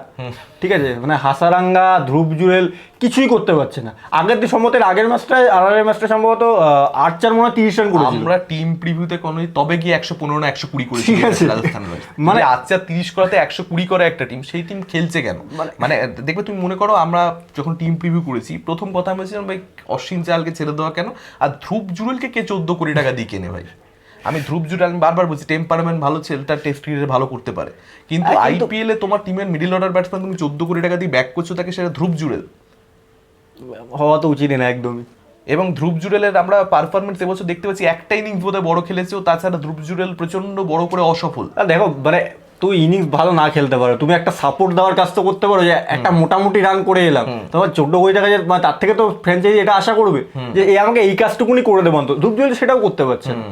[SPEAKER 2] ঠিক আছে, মানে হাসারাঙ্গা, ধ্রুব জুরেল কিছুই করতে পারছে না। আগের দিন সম্ভবত আগের ম্যাচটা সম্ভবত আর্চার মনে হয় 30 রান করেছিল।
[SPEAKER 1] আমরা টিম প্রিভিউতে কোনো তবে গিয়ে 115 না 120 করেছি রাজস্থান রয়্যালস, মানে আর্চার 30 করাতে 120 করে একটা টিম, সেই টিম খেলছে কেন? মানে দেখবে তুমি মনে করো আমরা যখন টিম প্রিভিউ করেছি প্রথম কথা আমি বলছিলাম ভাই অশ্বিন চালকে ছেড়ে দেওয়া কেন, আর ধ্রুব জুরেলকে কে 14 কোটি টাকা দিয়ে কেনে ভাই? আমি ধ্রুব জুরেল, আমি বারবার বলছি টেম্পারমেন্ট ভালো, ছেলেটা টেস্ট ক্রিকেটে ভালো করতে পারে, কিন্তু আইপিএল এ তোমার টিমের মিডল অর্ডার ব্যাটসম্যান তুমি 14 কোটি টাকা দিয়ে ব্যাক করছো তাকে, সেটা ধ্রুব জুরেল
[SPEAKER 2] হওয়া তো উচিত না একদমই।
[SPEAKER 1] এবং ধ্রুব জুরেলের আমরা পারফরমেন্স এবছর দেখতে পাচ্ছি, একটা ইনিংস বোধহয় বড় খেলেছে, তাছাড়া ধ্রুব জুরেল প্রচন্ড বড় করে অসফল।
[SPEAKER 2] দেখো মানে তুই ইনিংস ভালো না খেলতে পারো, তুমি একটা সাপোর্ট দেওয়ার কাজ তো করতে পারো, যে একটা মোটামুটি রান করে এলাম, তোমার 14 কোটি টাকা, তার থেকে তো ফ্র্যাঞ্চাইজি এটা আশা করবে যে এ আমাকে এই কাজটুকুনি করে দেবো। অন্তত ধ্রুব জুরেল সেটাও করতে পারছে না।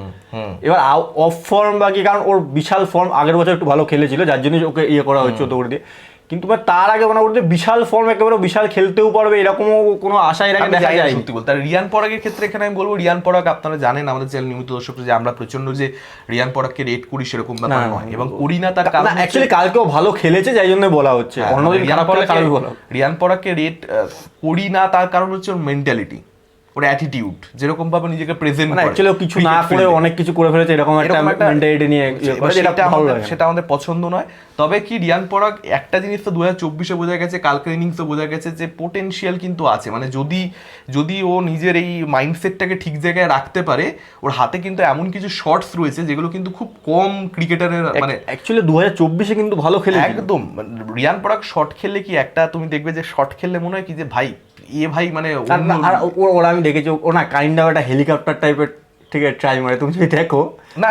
[SPEAKER 2] এবার অফ ফর্ম বা কি, কারণ ওর বিশাল ফর্ম, আগের বছর একটু ভালো খেলেছিল যার জন্য ওকে ইয়ে করা হচ্ছে 14 কোটি দিয়ে, কিন্তু তার আগে মানে ওর যে বিশাল ফর্ম, একেবারে বিশাল খেলতেও পারবে এরকমও কোনো আশা এর আগে দেখা যায়
[SPEAKER 1] সত্যি বলতে। আর রিয়ান পরাগের ক্ষেত্রে এখানে আমি বলবো, রিয়ান পরাগ আপনারা জানেন আমাদের চ্যানেল নিয়মিত দর্শক যে আমরা প্রচন্ড যে রিয়ান পরাগকে রেট করি সেরকম ব্যাপার নয়, এবং করি না তার কারণ
[SPEAKER 2] অ্যাকচুয়ালি কালকেও ভালো খেলেছে যাই জন্য বলা হচ্ছে, অন্যদিন খারাপ হলে কারণে বলা।
[SPEAKER 1] রিয়ান পরাগকে রেট করি না তার কারণ হচ্ছে ওর মেন্টালিটি, ওর অ্যাটিটিউড, যেরকম ভাবে নিজেকে প্রেজেন্ট করে,
[SPEAKER 2] অ্যাকচুয়ালি কিছু না করে অনেক কিছু করে ফেলেছে, এরকম একটা মেন্টালিটি নিয়ে,
[SPEAKER 1] সেটা আমাদের পছন্দ নয়। তবে কি রিয়ান পরাগ একটা জিনিস তো 2024-এ বোঝা গেছে, কালকের ইনিংসে বোঝা গেছে যে পোটেনশিয়াল কিন্তু আছে। মানে যদি ও নিজের এই মাইন্ডসেটটাকে ঠিক জায়গায় রাখতে পারে, ওর হাতে কিন্তু এমন কিছু শটস রয়েছে যেগুলো কিন্তু খুব কম ক্রিকেটারের, মানে
[SPEAKER 2] অ্যাকচুয়ালি 2024-এ কিন্তু ভালো খেলে
[SPEAKER 1] একদম। রিয়ান পরাগ শট খেললে কি একটা তুমি দেখবে যে শট খেললে মনে হয় কি যে ভাই ভাই মানে,
[SPEAKER 2] আর ওরা আমি দেখেছি ও না কাইন্ড অফ একটা হেলিকপ্টার টাইপের, ঠিক আছে, ট্রাই মারে, তুমি যদি দেখো
[SPEAKER 1] না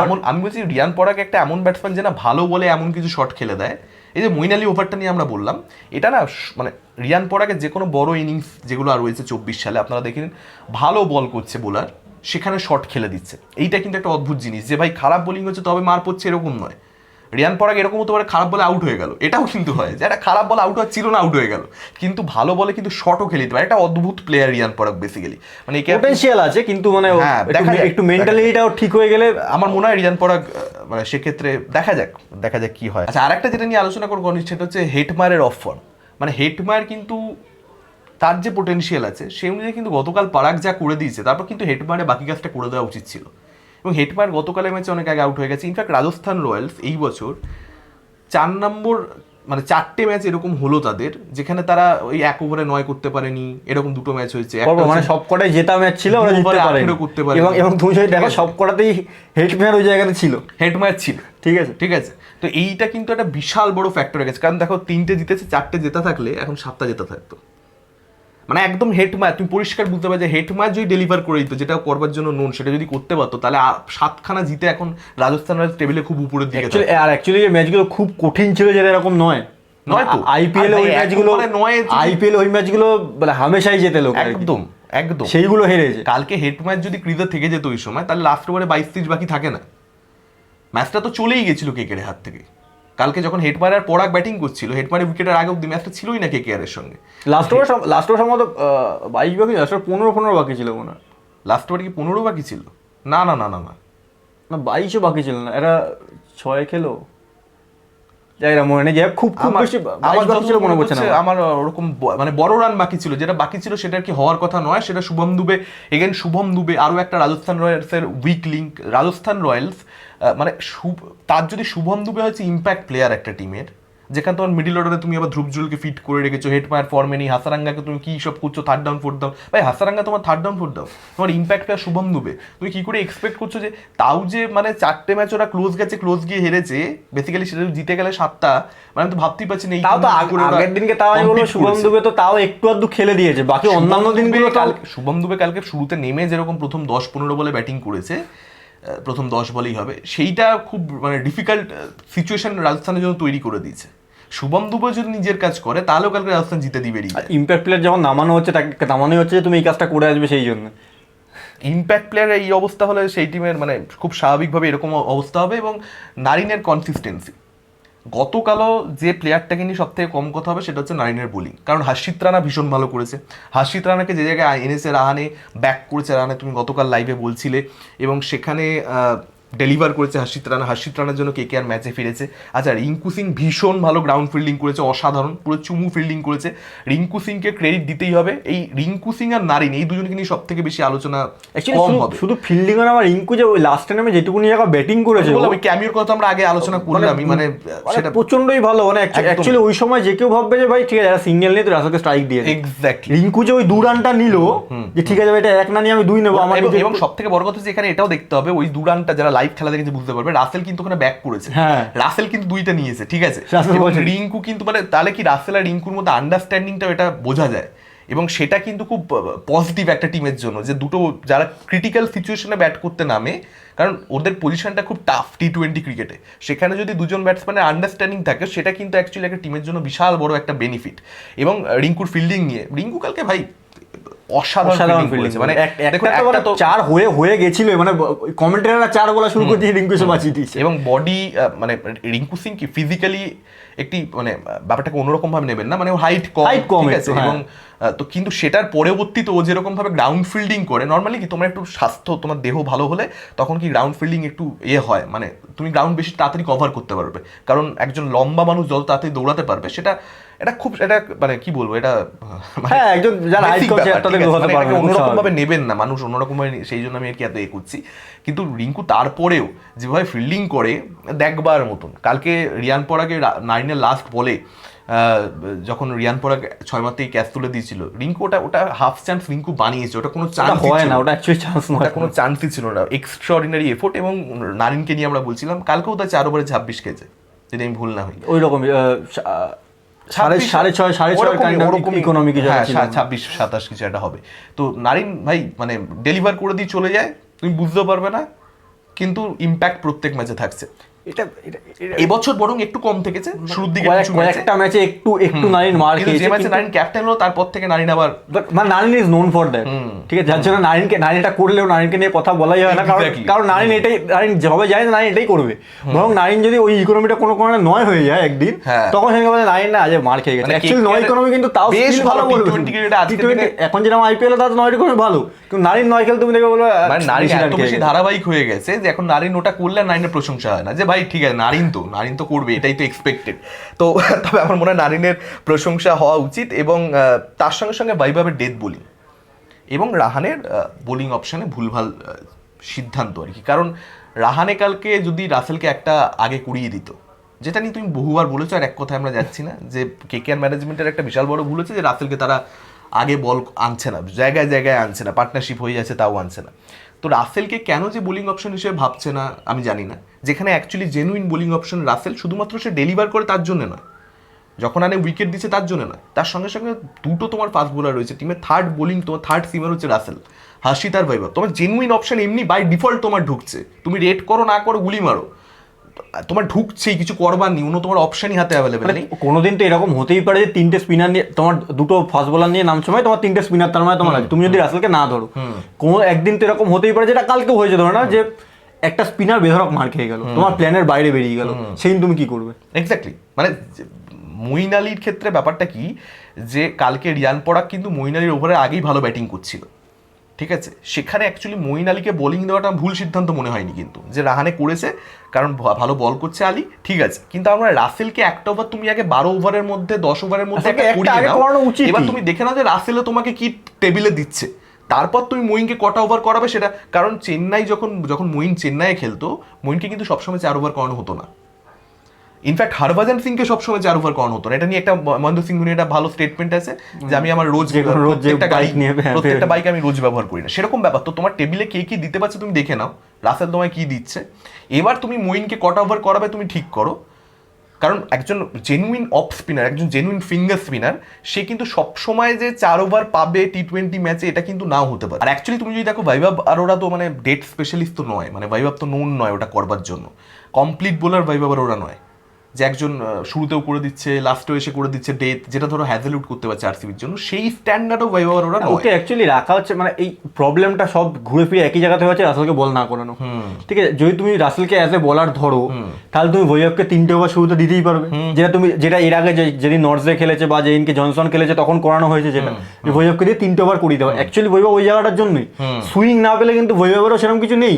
[SPEAKER 1] এমন। আমি বলছি রিয়ান পরাগ একটা এমন ব্যাটসম্যান যে না ভালো বলে এমন কিছু শট খেলে দেয়। এই যে মঈন আলী ওভারটা নিয়ে আমরা বললাম, এটা না মানে রিয়ান পরাগের যে কোনো বড় ইনিংস যেগুলো আর রয়েছে 24 সালে আপনারা দেখে নিন, ভালো বল করছে বোলার, সেখানে শট খেলে দিচ্ছে। এইটা কিন্তু একটা অদ্ভুত জিনিস যে ভাই খারাপ বোলিং হচ্ছে তবে মার পড়ছে, এরকম নয়। রিয়ান পরাগ এরকম হতে পারে খারাপ বলে আউট হয়ে গেল, এটাও কিন্তু হয় যে একটা খারাপ বল আউট হচ্ছিল না, আউট হয়ে গেল, কিন্তু ভালো বলে কিন্তু শটও খেলে দিতে পারে। একটা অদ্ভুত প্লেয়ার রিয়ান পরাগ বেসিক্যালি, মানে
[SPEAKER 2] পটেনশিয়াল আছে, কিন্তু মানে একটু মেন্টালিটিটাও ঠিক হয়ে গেলে আমার মনে হয়
[SPEAKER 1] রিয়ান পরাগ মানে সেক্ষেত্রে দেখা যাক কি হয়। আচ্ছা, আরেকটা যেটা নিয়ে আলোচনা করবো সেটা হচ্ছে হেটমায়ারের অফ ফর্ম। মানে হেটমায়ার কিন্তু তার যে পোটেনশিয়াল আছে সেই অনুযায়ী কিন্তু গতকাল পরাগ যা করে দিয়েছে, তারপর কিন্তু হেটমায়ারে বাকি কাজটা করে দেওয়া উচিত ছিল। এবং হেটমায়ার গতকালের ম্যাচে অনেক আগে আউট হয়ে গেছে। ইনফ্যাক্ট রাজস্থান রয়্যালস এই বছর 4 নম্বর মানে 4টে ম্যাচ এরকম হলো তাদের, যেখানে তারা ওই 1 ওভারে 9 করতে পারেনি, এরকম 2টো ম্যাচ হয়েছে।
[SPEAKER 2] মানে সবকটাই জেতা ম্যাচ ছিল, ওরা জিততে পারেনি
[SPEAKER 1] করতে পারে।
[SPEAKER 2] এবং তুমি যদি দেখো সবকটাতেই হেটমায়ার ওই জায়গাতে ছিল,
[SPEAKER 1] হেটমায়ার ছিল, ঠিক আছে। তো এইটা কিন্তু একটা বিশাল বড় ফ্যাক্টর হয়ে গেছে, কারণ দেখো 3টে জিতেছে, 4টে জেতা থাকলে এখন 7টা জেতা থাকতো। মানে একদম হেড ম্যাচ, তুমি পরিষ্কার বুঝতে পারবে যে হেড ম্যাচ যদি ডেলিভার করে দিত, যেটা করবার জন্য নুন, সেটা যদি করতে পারতো, তাহলে 7খানা জিতে এখন রাজস্থান রয়্যালস টেবিলে খুব উপরের দিকে থাকে।
[SPEAKER 2] আর অ্যাকচুয়ালি যে ম্যাচগুলো খুব কঠিন ছিল, যেটা এরকম নয়
[SPEAKER 1] তো
[SPEAKER 2] আইপিএল ওই ম্যাচগুলো, আইপিএল ওই ম্যাচগুলো মানে হামেশাই জেতে লোক,
[SPEAKER 1] একদম একদম
[SPEAKER 2] সেইগুলো হেরেছে।
[SPEAKER 1] কালকে হেড ম্যাচ যদি ক্রিজে থেকে যেত ওই সময়, তাহলে লাস্ট ওভারে 22-30 বাকি থাকে না, ম্যাচটা তো চলেই গেছিল কেকেআর হাত থেকে। কালকে যখন হেডমার আর পরাগ ব্যাটিং করছিল, হেডমারের উইকেটের আগে অব্দি ম্যাচটা ছিলই না কেকেআর এর সঙ্গে।
[SPEAKER 2] লাস্ট ওভার সম্ভবত 22 বাকি, লাস্ট ওভার 15 বাকি ছিল মনে হয়।
[SPEAKER 1] লাস্ট ওভারে কি 15 বাকি ছিল? না না না না না
[SPEAKER 2] না 22ও বাকি ছিল না, এরা 6 খেলো, যাই না মনে নেই, যাই খুব খুব বেশি
[SPEAKER 1] আমার
[SPEAKER 2] বাকি ছিল মনে পড়ছে না
[SPEAKER 1] আমার ওরকম মানে বড় রান বাকি ছিল, যেটা বাকি ছিল সেটা কি হওয়ার কথা নয়, সেটা শুভম দুবে, এগেন শুভম দুবে আরও একটা রাজস্থান রয়্যালসের উইক লিঙ্ক। রাজস্থান রয়্যালস মানে তার যদি শুভম দুবে হচ্ছে ইম্প্যাক্ট প্লেয়ার একটা টিমের, যেখানে তোমার মিডিল অর্ডারে তুমি আবার ধ্রুবজুলকে ফিট করে রেখেছো, হেডমায়ার ফর্মে নেই, হাসারাঙ্গাকে তুমি কি সব করছো, থার্ড ডাউন ফোর্থ ডাউন, ভাই হাসারাঙ্গা তোমার থার্ড ডাউন ফোর্থ ডাউন, তোমার ইম্প্যাক্ট প্লেয়ার শুভম দুবে, তুমি কি করে এক্সপেক্ট করছো যে তাও যে মানে 4টে ম্যাচ ওরা ক্লোজ গেছে, ক্লোজ গিয়ে হেরেছে, বেসিক্যালি সেটা জিতে গেলে 7টা, মানে আমি তো ভাবতেই পারছি না।
[SPEAKER 2] তাও তো আগের দিনকে তাও আমি বলবো শুভম দুবে তো তাও একটু আধটু খেলে দিয়েছে, বাকি অন্যান্য দিনগুলো
[SPEAKER 1] শুভম দুবে কালকে শুরুতে নেমে যেরকম প্রথম 10-15 বলে ব্যাটিং করেছে, প্রথম 10 বলেই হবে, সেইটা খুব মানে ডিফিকাল্ট সিচুয়েশন রাজস্থানের জন্য তৈরি করে দিয়েছে। শুভম দুবে যদি নিজের কাজ করে, তাহলেও কালকে রাজস্থান জিতে দিবে।
[SPEAKER 2] ইম্প্যাক্ট প্লেয়ার যখন নামানো হচ্ছে, তাকে নামানোই হচ্ছে যে তুমি এই কাজটা করে আসবে, সেই জন্য
[SPEAKER 1] ইম্প্যাক্ট প্লেয়ারের এই অবস্থা হলে সেই টিমের মানে খুব স্বাভাবিকভাবে এরকম অবস্থা হবে। এবং নারিনের কনসিস্টেন্সি, গতকালও যে প্লেয়ারটাকে নিয়ে সব থেকে কম কথা হবে সেটা হচ্ছে নারিনের বোলিং, কারণ হার্ষিত রানা ভীষণ ভালো করেছে। হার্ষিত রানাকে যে জায়গায় এনেছে রাহানে, ব্যাক করেছে রাহানে, তুমি গতকাল লাইভে বলছিলে, এবং সেখানে ডেলিভার করেছে হার্ষিত রানা। হার্ষিত রানার জন্য কেকেআর ম্যাচে ফিরেছে। আচ্ছা, রিঙ্কু সিং ভীষণ ভালো গ্রাউন্ড ফিল্ডিং করেছে, অসাধারণ, পুরো চুমু ফিল্ডিং করেছে। রিঙ্কু সিংকে ক্রেডিট দিতেই হবে। এই রিঙ্কু সিং আর নারিন এই দুজনকে নিয়ে সব থেকে বেশি আলোচনা কম হবে।
[SPEAKER 2] শুধু ফিল্ডিং এর আমার রিঙ্কু যে ওই লাস্ট টাইমে যেটুকুনি জায়গা ব্যাটিং করেছে,
[SPEAKER 1] ওই ক্যামিওর কথা আমরা আগে আলোচনা করলামই, মানে
[SPEAKER 2] সেটা প্রচন্ডই ভালো। মানে অ্যাকচুয়ালি ওই সময় যে কেউ ভাববে যে ভাই ঠিক আছে যারা সিঙ্গেল নিয়ে তো রাসেলকে স্ট্রাইক দিয়ে,
[SPEAKER 1] এক্স্যাক্টলি
[SPEAKER 2] রিঙ্কু যে ওই 2 রানটা নিল, যে ঠিক আছে এটা 1 না নিয়ে আমি 2 নেবো আমার।
[SPEAKER 1] এবং সব থেকে বড় কথা হচ্ছে এখানে এটাও দেখতে হবে, ওই 2 রানটা যারা লাইভ খেলা দেখেছে বুঝতে পারবে, রাসেল কিন্তু ওখানে ব্যাক করেছে।
[SPEAKER 2] হ্যাঁ,
[SPEAKER 1] রাসেল কিন্তু 2টা নিয়েছে, ঠিক আছে। রিঙ্কু কিন্তু মানে তাহলে কি রাসেল আর রিঙ্কুর মধ্যে আন্ডারস্ট্যান্ডিংটাও এটা বোঝা যায়, এবং সেটা কিন্তু খুব পজিটিভ একটা টিমের জন্য, যে দুটো যারা ক্রিটিক্যাল সিচুয়েশনে ব্যাট করতে নামে, কারণ ওদের পজিশনটা খুব টাফ টি20 ক্রিকেটে, সেখানে যদি দুজন ব্যাটসম্যানের আন্ডারস্ট্যান্ডিং থাকে, সেটা কিন্তু অ্যাকচুয়ালি একটা টিমের জন্য বিশাল বড় একটা বেনিফিট। এবং রিঙ্কুর ফিল্ডিং নিয়ে, রিঙ্কু কালকে ভাই অসাধারণ ফিল্ডিং, মানে
[SPEAKER 2] একটা তো 4 হয়ে গেছিল, মানে কমেন্টেটররা 4 বলা শুরু করে দিয়ে রিঙ্কু এসে বাঁচিয়ে দিয়েছে।
[SPEAKER 1] এবং বডি মানে রিঙ্কু সিং কি ফিজিক্যালি একটি মানে ব্যাপারটাকে অন্যরকম ভাবে নেবেন না, মানে হাইট কম আছে, এবং তো কিন্তু সেটার পরবর্তীতে ও যেরকম ভাবে গ্রাউন্ড ফিল্ডিং করে, নর্মালি কি তোমার একটু স্বাস্থ্য, তোমার দেহ ভালো হলে তখন কি গ্রাউন্ড ফিল্ডিং একটু হয়, মানে তুমি গ্রাউন্ড বেশি তাড়াতাড়ি কভার করতে পারবে, কারণ একজন লম্বা মানুষ যত তাড়াতাড়ি দৌড়াতে পারবে, সেটা খুব এটা মানে কি বলবো, এটা
[SPEAKER 2] একজন যারা হাইট কনসেপ্ট তাদের দৌড়াতে পারবে,
[SPEAKER 1] অন্যরকম ভাবে নেবেন না মানুষ, অন্যরকম ভাবে, সেই জন্য আমি আর কি এত করছি। কিন্তু রিঙ্কু তারপরেও যেভাবে ফিল্ডিং করে দেখবার মতন। কালকে রিয়ান পরাগে নারিনের লাস্ট বলে যখন রিয়ান পরাগ 6 মারতেই ক্যাচ তুলে দিয়েছিল, রিঙ্কু ওটা হাফ চান্স রিঙ্কু বানিয়েছে, ওটা কোনো চান্স হয় না,
[SPEAKER 2] ওটা অ্যাকচুয়ালি চান্স নয়,
[SPEAKER 1] ওটা কোনো চান্সই ছিল না, এক্সট্রাঅর্ডিনারি এফোর্ট। এবং নারিনকে নিয়ে আমরা বলছিলাম কালকেও তার 4 ওভারে 26 খেয়েছে, যদি আমি ভুল না হই,
[SPEAKER 2] ওই রকম 6.5 ইকোনমি কিছু
[SPEAKER 1] 26-27 কিছু একটা হবে। তো নারিন ভাই মানে ডেলিভার করে দিয়ে চলে যায়, তুমি বুঝতেও পারবে না, কিন্তু ইম্প্যাক্ট প্রত্যেক ম্যাচে থাকছে। এবছর বরং একটু কম থেকেছে শুরুর দিকে,
[SPEAKER 2] কয়েকটা ম্যাচে একটু নারিন মার খেয়েছে,
[SPEAKER 1] যে ম্যাচে নারিন ক্যাপ্টেন হলো তারপর থেকে নারিন আবার
[SPEAKER 2] মানে Narine is known for that, ঠিক আছে, যার জন্য নারিনটা করলেও নারিনকে নিয়ে কথা বলাই হয় না, কারণ নারিন যেভাবে যায় নারিন এটাই করবে। বরং নারিন যদি ওই ইকোনমিটা কোনো কারণে 9 হয়ে যায় একদিন, তখন সেখানে বলে নারিন না আজ মার খেয়ে গেছে। অ্যাকচুয়ালি 9 ইকোনমি কিন্তু তাও বেশ ভালো বলবে, এখন যেরকম আইপিএল তার 9 ইকোনমি ভালো, কিন্তু নারিন 9 খেলে তুমি দেখবে বলবে
[SPEAKER 1] নারিন এত বেশি ধারাবাহিক হয়ে গেছে যে এখন নারিন ওটা করলে নারিনের প্রশংসা হয় না, যে ভাই ঠিক আছে নারিন তো করবে, এটাই তো এক্সপেক্টেড। তো তবে আমার মনে হয় নারিনের প্রশংসা হওয়া উচিত। এবং তার সঙ্গে সঙ্গে ভাইভাবে ডেথ বোলিং এবং রাহানের বোলিং অপশানে ভুলভাল সিদ্ধান্ত আর কি। কারণ রাহানে কালকে যদি রাসেলকে একটা আগে কুড়িয়ে দিত, যেটা নিয়ে তুমি বহুবার বলেছো, আর এক কথায় আমরা যাচ্ছি না, যে কেকেআর ম্যানেজমেন্টের একটা বিশাল বড় ভুল হচ্ছে যে রাসেলকে তারা আগে বল আনছে না, জায়গায় জায়গায় আনছে না, পার্টনারশিপ হয়ে যাচ্ছে তাও আনছে না। তো রাসেলকে কেন যে বোলিং অপশন হিসেবে ভাবছে না আমি জানি না, যেখানে actually genuine bowling option Russell, শুধুমাত্র সে ডেলিভার করে তার জন্য নয়, ও যখন আনে উইকেট দিচ্ছে তার জন্য নয়, তার সঙ্গে সঙ্গে দুটো তোমার ফাস্ট বোলার রয়েছে টিমের, থার্ড বোলিং তোমার থার্ড সিমার হচ্ছে রাসেল, হার্ষিত আর বৈভব। তোমার জেনুইন অপশন এমনি বাই ডিফল্ট তোমার ঢুকছে, তুমি রেড করো না করো গুলি মারো, তোমার ঢুকছেই, কিছু করবার নেই, অন্য তোমার অপশনই হাতে অ্যাভেলেবেল নেই।
[SPEAKER 2] কোনোদিন তো এরকম হতেই পারে যে তিনটে স্পিনার নিয়ে তোমার দুটো ফাস্ট বোলার নিয়ে নামছো, মানে তোমার তিনটে স্পিনার, তার মানে তোমার আছে, তুমি যদি রাসেলকে না ধরো, কোনো একদিন তো এরকম হতেই পারে, যেটা কালকেও হয়েছে, ধরো না যে একটা স্পিনার বেধড়ক মার খেয়ে গেল, তোমার প্ল্যানের বাইরে বেরিয়ে গেল, সেই তুমি কি করবে?
[SPEAKER 1] এক্স্যাক্টলি, মানে মঈন আলীর ক্ষেত্রে ব্যাপারটা কি, যে কালকে রিয়ান পরাগ কিন্তু মঈন আলীর ওভারের আগেই ভালো ব্যাটিং করছিল, ঠিক আছে, সেখানে অ্যাকচুয়ালি মঈন আলীকে বোলিং দেওয়াটা ভুল সিদ্ধান্ত মনে হয়নি, কিন্তু যে রাহানে করেছে কারণ ভালো বল করছে আলী, ঠিক আছে, কিন্তু আমরা রাসেলকে একটা ওভার তুমি আগে 12 ওভারের মধ্যে 10 ওভারের মধ্যে এবার তুমি দেখে নাও যে রাসেলও তোমাকে কি টেবিলে দিচ্ছে, তারপর তুমি মঈনকে কটা ওভার করাবে সেটা, কারণ চেন্নাই যখন মঈন চেন্নাইয়ে খেলতো, মঈনকে কিন্তু সবসময় 4 ওভার করানো হতো না, ইনফ্যাক্ট হরভজন সিংকে সবসময় 4 ওভার করানো হতো না। এটা নিয়ে একটা মহেন্দ্র সিং ধোনির একটা ভালো স্টেটমেন্ট আছে যে আমি আমার প্রত্যেকটা বাইক আমি রোজ ব্যবহার করি না, সেরকম ব্যাপার। তো তোমার টেবিলে কে কি দিতে পারছে তুমি দেখে নাও, রাসেল তোমায় কি দিচ্ছে, এবার তুমি মঈনকে কটা ওভার করাবে তুমি ঠিক করো, কারণ একজন জেনুইন অফ স্পিনার, একজন জেনুইন ফিঙ্গার স্পিনার, সে কিন্তু সবসময় যে 4 ওভার পাবে টি-20 ম্যাচে এটা কিন্তু নাও হতে পারে। আর অ্যাকচুয়ালি তুমি যদি দেখো বৈভব আর ওরা তো মানে ডেট স্পেশালিস্ট তো নয়, মানে বৈভব তো নোন নয় ওটা করবার জন্য, কমপ্লিট বোলার বৈভব আর ওরা নয়, যে একজন শুরুতেও করে দিচ্ছে লাস্টেও এসে করে দিচ্ছে ডেথ, যেটা ধরো হ্যাজেলউড করতে পারছে আরসিবির জন্য, সেই স্ট্যান্ডার্ডও বৈভব আর ওরা নয়।
[SPEAKER 2] ওকে অ্যাকচুয়ালি রাখা হচ্ছে, মানে এই প্রবলেমটা সব ঘুরে ফিরে একই জায়গাতে হচ্ছে, রাসেলকে বল না করানো, ঠিক আছে, যদি তুমি রাসেলকে অ্যাজ এ বলার ধরো, তাহলে তুমি বৈভবকে 3টে ওভার শুরুতে দিতেই পারবে, যেটা এর আগে যেদিন নর্থে খেলেছে বা যেদিনকে জনসন খেলেছে তখন করানো হয়েছে, যেটা বৈভবকে দিয়ে 3টে ওভার করিয়ে দেওয়া, অ্যাকচুয়ালি বৈভব ওই জায়গাটার জন্যই, সুইং না পেলে কিন্তু বৈভবেরও সেরকম কিছু নেই,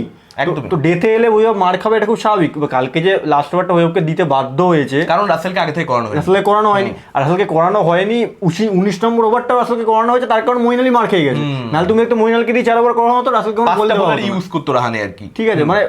[SPEAKER 2] তো ডেথে এলে বৈভব মার খাবে, এটা খুব স্বাভাবিক। কালকে যে লাস্ট ওভারটা বৈভবকে দিতে বাধ্য হয়েছে
[SPEAKER 1] কারণ রাসেলকে আগে থেকে
[SPEAKER 2] করানো হয়নি, আর রাসেলকে করানো হয়নি 19 নম্বর ওভারটা রাসেলকে করানো হয়েছে, তার কারণ মঈন আলী মার খেয়ে গেছে, নাহলে তুমি একটা মঈন আলীকে দিয়ে 4 ওভার করানো হতো, রাসেলকে
[SPEAKER 1] ইউজ করতো রাহানে আর কি,
[SPEAKER 2] ঠিক আছে, মানে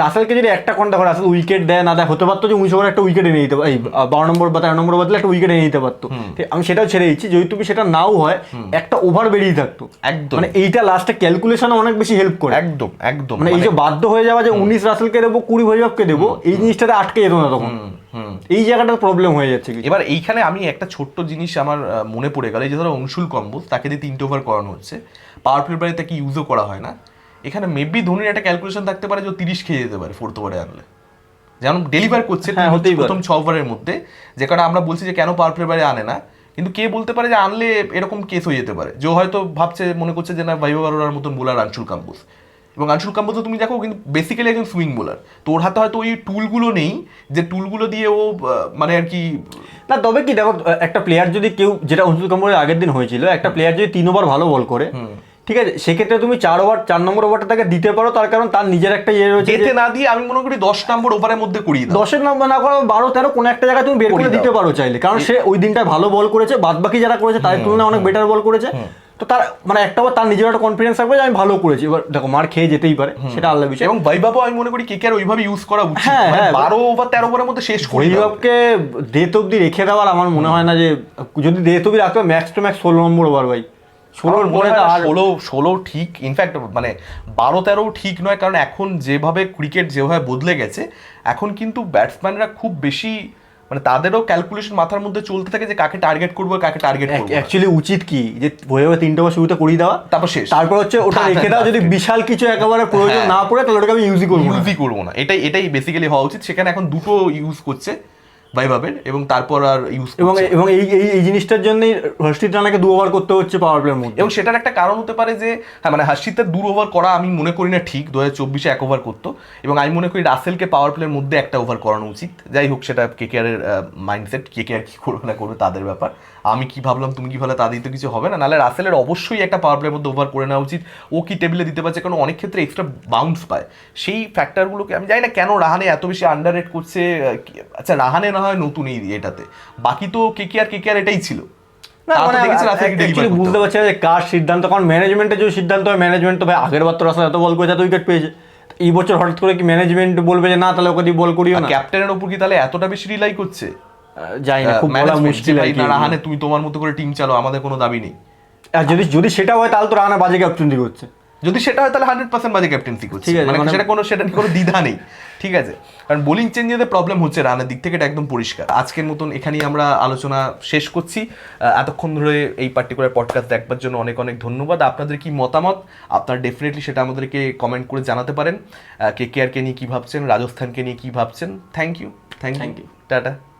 [SPEAKER 2] রাসেলকে যদি একটা কন্টা করে রাসেল উইকেট দেয় না দেয়, হতে পারতো যে 19 ওভার একটা উইকেট এনে নিতে, এই 12 নম্বর বা 13 নম্বর বদলে একটা উইকেট এনে নিতে পারতো, আমি সেটাও ছেড়ে দিচ্ছি, যদি তুমি সেটা নাও হয় একটা ওভার বেরিয়ে থাকতো,
[SPEAKER 1] একদম,
[SPEAKER 2] মানে এইটা লাস্টে ক্যালকুলেশনে অনেক বেশি হেল্প করে,
[SPEAKER 1] একদম একদম,
[SPEAKER 2] মানে এই যে বাধ্য হয়ে যাওয়া যে 19 রাসেলকে দেবো 20 বৈভবকে দেবো, এই জিনিসটাতে আটকে যেত না তখন, এই জায়গাটা প্রবলেম হয়ে যাচ্ছে।
[SPEAKER 1] এবার এইখানে আমি একটা ছোট্ট জিনিস আমার মনে পড়ে গেল, এই যে ধরো অংশুল কম্বোজ, তাকে দিয়ে 3টে ওভার করানো হচ্ছে, পাওয়ার প্লে বারে তাকে ইউজও করা হয় না, এখানে মেবি ধোনির একটা ক্যালকুলেশন থাকতে পারে যে 30 খেয়ে যেতে পারে 4th ওভারে আনলে, যেমন ডেলিভার করছে প্রথম 6 ওভারের মধ্যে, যে কারণে আমরা বলছি যে কেন পাওয়ার প্লে বারে আনে না, কিন্তু কে বলতে পারে যে আনলে এরকম কেস হয়ে যেতে পারে, যে হয়তো ভাবছে মনে করছে যে না বৈভব আরোরার মতন বোলার আনশুল কাম্বোজ, এবং আনশুল কাম্বোজ তুমি দেখো কিন্তু বেসিক্যালি একজন সুইং বোলার, তো ওর হাতে হয়তো ওই টুলগুলো নেই যে টুলগুলো দিয়ে ও মানে আর কি
[SPEAKER 2] না, তবে কি দেখো একটা প্লেয়ার যদি কেউ, যেটা আনশুল কাম্বোজের আগের দিন হয়েছিল, একটা প্লেয়ার যদি 3 ওভার ভালো বল করে, ঠিক আছে, সেক্ষেত্রে তুমি 4 নম্বর ওভারটা তাকে দিতে পারো, তার কারণ তার নিজের একটা ইয়ে রয়েছে,
[SPEAKER 1] যেতে না দিয়ে আমি মনে করি 10 নম্বর ওভারের মধ্যে করিয়ে দাও,
[SPEAKER 2] 10 নম্বর না করো 12 13 কোনো একটা জায়গায় তুমি বের করে দিতে পারো চাইলে, কারণ সে ওই দিনটায় ভালো বল করেছে, বাদ বাকি যারা করেছে তাদের তুলনায় অনেক বেটার বল করেছে, তো তার মানে একটা তার নিজের একটা কনফিডেন্স থাকবে যে আমি ভালো করেছি, এবার দেখো মার খেয়ে যেতেই পারে, সেটা আলাদা বিষয়।
[SPEAKER 1] এবং বৈভবও আমি মনে করি কেকেআর ওইভাবে ইউজ করা উচিত, 12 ওভার 13 ওভারের মধ্যে শেষ করে
[SPEAKER 2] বৈভবকে ডেথ অবধি রেখে দেওয়ার আমার মনে হয় না, যে যদি ডেথ অবধি রাখতে ম্যাক্স টু ম্যাক্স 16 নম্বর ওভার, ভাই 16 পরে তো আর
[SPEAKER 1] 16 ঠিক, ইনফ্যাক্ট মানে 12-13 ঠিক নয়, কারণ এখন যেভাবে ক্রিকেট যেভাবে বদলে গেছে, এখন কিন্তু ব্যাটসম্যানরা খুব বেশি মানে তাদেরও ক্যালকুলেশন মাথার মধ্যে চলতে থাকে যে কাকে টার্গেট করবো কাকে টার্গেট করবো।
[SPEAKER 2] অ্যাকচুয়ালি উচিত কি যে বইভাবে 3টে ওভার শুরুতে করিয়ে দেওয়া,
[SPEAKER 1] তারপর শেষ,
[SPEAKER 2] তারপর হচ্ছে ওটা রেখে দাও, যদি বিশাল কিছু একেবারে প্রয়োজন না পড়ে তাহলে ওটাকে আমি ইউজই করবো না,
[SPEAKER 1] এটাই বেসিক্যালি হওয়া উচিত। সেখানে এখন দুটো ইউজ করছে বৈভবের, এবং তারপর আর ইউজ
[SPEAKER 2] এবং এই জিনিসটার জন্যই হর্ষিত রানাকে 2 ওভার করতে হচ্ছে পাওয়ার প্লের মধ্যে,
[SPEAKER 1] এবং সেটার একটা কারণ হতে পারে যে হ্যাঁ মানে হর্ষিতের 2 ওভার করা আমি মনে করি না ঠিক, 2024-এ 1 ওভার করতো, এবং আমি মনে করি রাসেলকে পাওয়ার প্লের মধ্যে 1টা ওভার করানো উচিত। যাই হোক সেটা কেকেআরের মাইন্ডসেট, কেকেআর কি করবে না করবে তাদের ব্যাপার, আমি কি ভাবলাম তুমি কি ভাবলে তাদের তো কিছু হবে না, নাহলে রাসেলের অবশ্যই একটা পাওয়ার প্লের মধ্যে ওভার করে নেওয়া উচিত, ও কি টেবিলে দিতে পারছে, কারণ অনেক ক্ষেত্রে এক্সট্রা বাউন্স পায়, সেই ফ্যাক্টরগুলোকে আমি জানি না কেন রাহানে এত বেশি আন্ডার রেট করছে। আচ্ছা রাহানে না হয় নতুন এই এটাতে, বাকি তো কেকেআর এটাই ছিল
[SPEAKER 2] না, মানে বুঝতে পারছি না যে কার সিদ্ধান্ত, কারণ ম্যানেজমেন্টের যে সিদ্ধান্ত হয়, ম্যানেজমেন্ট তো ভাই আগের বার তো রাসেল এত বল করেছে, এত উইকেট পেয়েছে, এই বছর হঠাৎ করে কি ম্যানেজমেন্ট বলবে যে না তাহলে ওকে দিয়ে বল করিও না?
[SPEAKER 1] ক্যাপ্টেনের উপর কি তাহলে এতটা বেশি রিলাই করছে?
[SPEAKER 2] যাই না, খুব বলা মুশকিল।
[SPEAKER 1] রাহানে তুমি তোমার মতো করে টিম চালো, আমাদের কোনো দাবি নেই।
[SPEAKER 2] আর যদি সেটা হয় তাহলে তো রাহানে বাজে ক্যাপ্টেন্সি করছে,
[SPEAKER 1] যদি সেটা হয় তাহলে 100% বাজে ক্যাপ্টেন্সি করছে,
[SPEAKER 2] ঠিক আছে,
[SPEAKER 1] মানে
[SPEAKER 2] মানে-
[SPEAKER 1] সেটা নিয়ে কোনো দ্বিধা নেই, ঠিক আছে। কারণ বোলিং চেঞ্জেতে প্রবলেম হচ্ছে রানের দিক থেকে, এটা একদম পরিষ্কার। আজকের মতন এখানেই আমরা আলোচনা শেষ করছি। এতক্ষণ ধরে এই পার্টিকুলার পডকাস্ট দেখবার জন্য অনেক অনেক ধন্যবাদ। আপনাদের কি মতামত আপনারা ডেফিনেটলি সেটা আমাদেরকে কমেন্ট করে জানাতে পারেন। KKR কে নিয়ে কী ভাবছেন, রাজস্থানকে নিয়ে কী ভাবছেন। Thank you,
[SPEAKER 2] Thank you.
[SPEAKER 1] Tata.